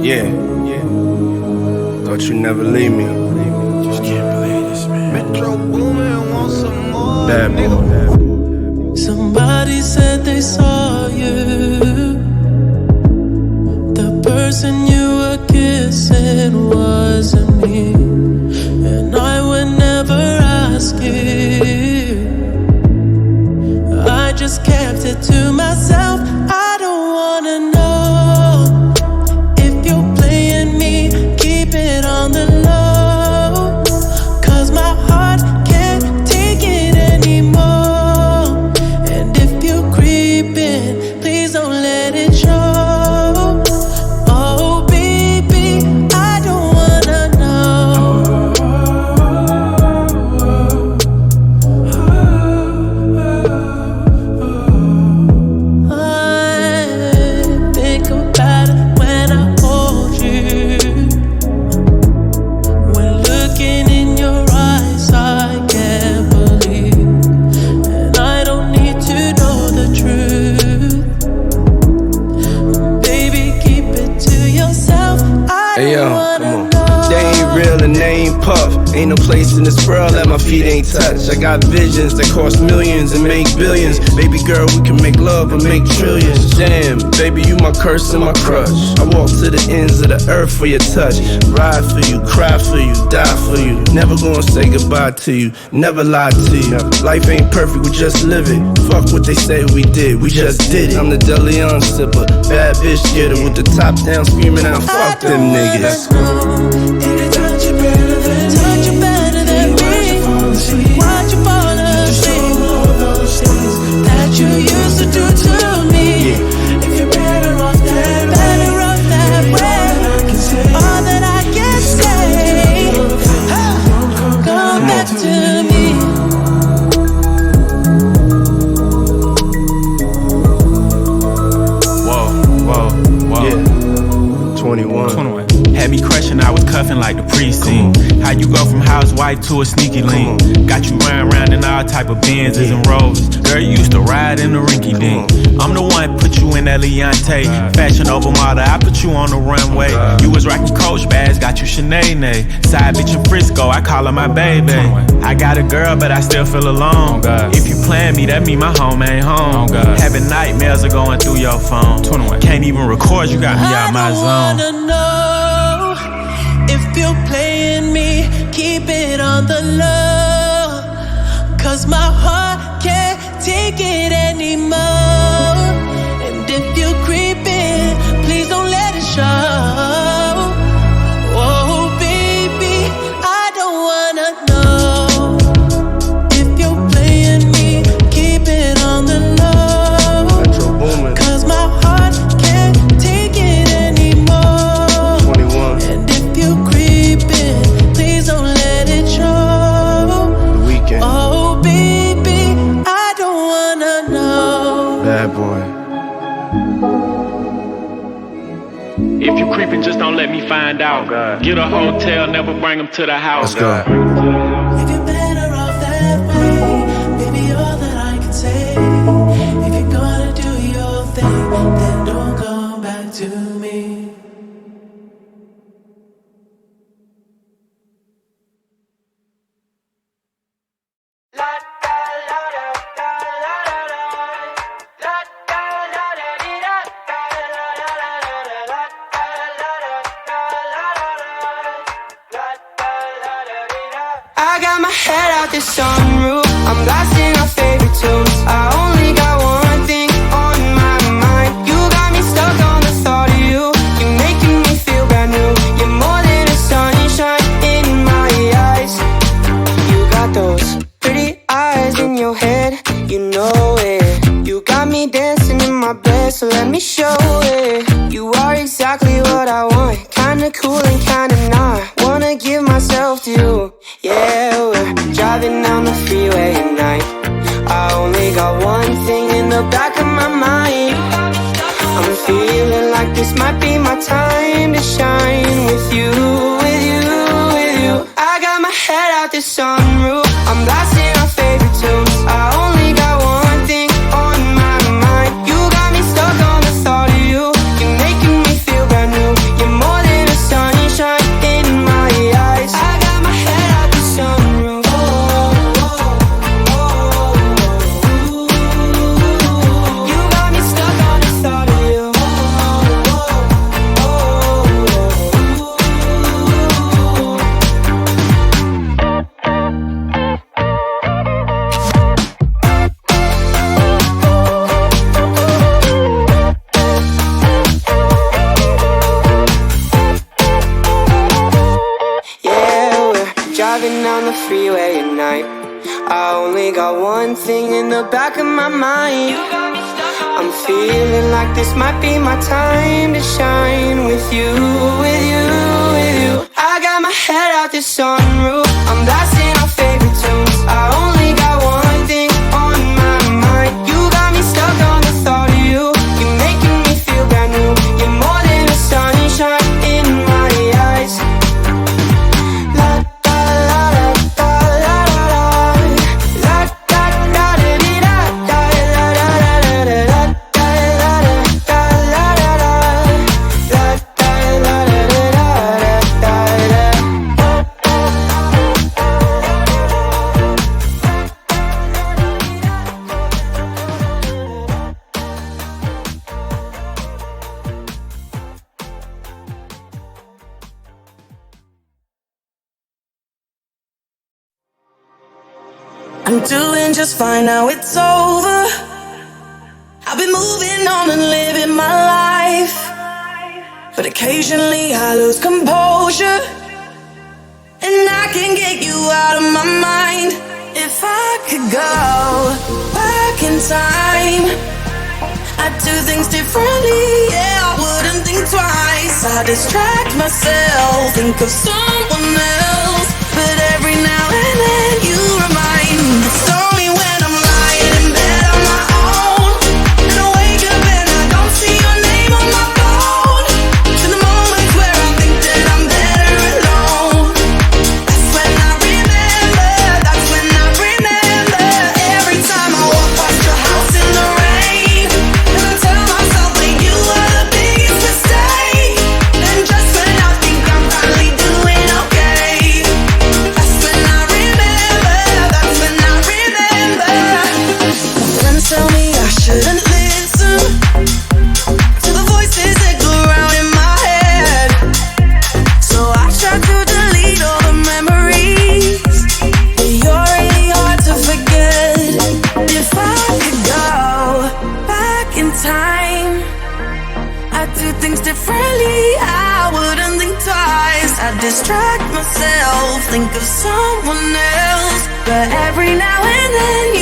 Yeah. Thought you'd never leave me. Just can't believe this, man. Metro Boomin want some more. Bad boy. Somebody said they saw you. The person you were kissing wasn't me, and I would never ask you. I just kept it to myself. I don't wanna know if you're playing me. Keep it on the low, 'cause my heart can't take it anymore. And if you're creeping, please don't let it show. Oh baby, I don't wanna know. I think about it when I hold you. When looking in your eyes, I can't believe. And I don't need to know the truth. Baby, keep it to yourself. I Hey yo, don't wanna come on. know. They ain't real and they ain't puff. Ain't no place in this world that my feet ain't touch. I got visions that cost millions and make billions. Baby girl, we can make love and make trillions. Damn, baby, you my curse and my crush. I walk to the ends of the earth for your touch. Ride for you, cry for you, die for you. Never gonna say goodbye to you, never lie to you. Life ain't perfect, we just live it. Fuck what they say we did, we just did it. I'm the Deleon sipper, bad bitch getter with the top down screaming out, fuck them niggas. Touch you better than me. Watch you fall asleep. That you used to do to me. If you're better off that way. All that I can say, come back to me. Whoa. Yeah, 21. Had me crushing, I was cuffing like the precinct. How you go from housewife to a sneaky link? Got you running around in all type of Benzes and Rolls. Girl, you used to ride in the rinky dink. I'm the one put you in that Leontay. Fashion over model, I put you on the runway. You was rocking Coach bags, got you Sinead. Side bitch in Frisco, I call her my baby. I got a girl, but I still feel alone. If you plan me, that mean my home ain't home. Having nightmares are going through your phone. Can't even record, you got me out my zone. I don't wanna know if you're playing me. Keep it on the low, 'cause my heart can't take it anymore. And if you're creeping, please don't let it show. Oh baby, I don't wanna know if you're playing me. Keep it on the low, Metro Boomin. 'cause my heart can't take it anymore. 21. And if you're creeping, please don't let it show. The Weekend. Oh baby, I don't wanna know. Bad boy. If you creeping, just don't let me find out. Get a hotel, never bring them to the house. Let's go. If you're better off that way, baby, all that I can say. If you're gonna do your thing, then don't come back to me. I got my head out the sunroof. I'm blasting our favorite tunes. I only got one thing on my mind. You got me stuck on the thought of you. You're making me feel brand new. You're more than a sunshine in my eyes. You got those pretty eyes in your head. You know it. You got me dancing in my bed, so let me show it. You are exactly what I want. Kinda cool and kinda not. Wanna give myself to you. Yeah, we're driving down the freeway at night. I only got one thing in the back of my mind. I'm feeling like this might be my time to shine with you, with you, with you. I got my head out the sunroof. I'm blasting our favorite tunes. I only got one thing on my mind. You got me stuck on the thought of you. You're making me feel brand new. You're more driving down the freeway at night. I only got one thing in the back of my mind. I'm feeling like this might be my time to shine with you, with you, with you. I got my head out the sunroof, I'm blasting our favorite tunes. I only got one thing on my mind. You got me stuck on the thought of you. You're making me feel brand new. You're more than a sunshine in my eyes. La da la da la la la la da da da di da da la la la la la da la da la la la la da la la la da. I'm doing just fine now, it's over. I've been moving on and living my life, but occasionally I lose composure, and I can't get you out of my mind. If I could go back in time, I'd do things differently, yeah, I wouldn't think twice. I distract myself, think of someone else, but every now and then you remind me. It's only when I'm lying in bed on my own, and I wake up and I don't see your name on my phone. To the moments where I think that I'm better alone. That's when I remember, that's when I remember. Every time I walk past your house in the rain, and I tell myself that you were the biggest mistake. And just when I think I'm finally doing okay, that's when I remember, that's when I remember. My friends tell me I shouldn't listen to the voices that go around in my head, so I try to delete all the memories, but you're really hard to forget. If I could go back in time, I'd do things differently, I wouldn't think twice. I'd distract myself, think of someone else, but every now and then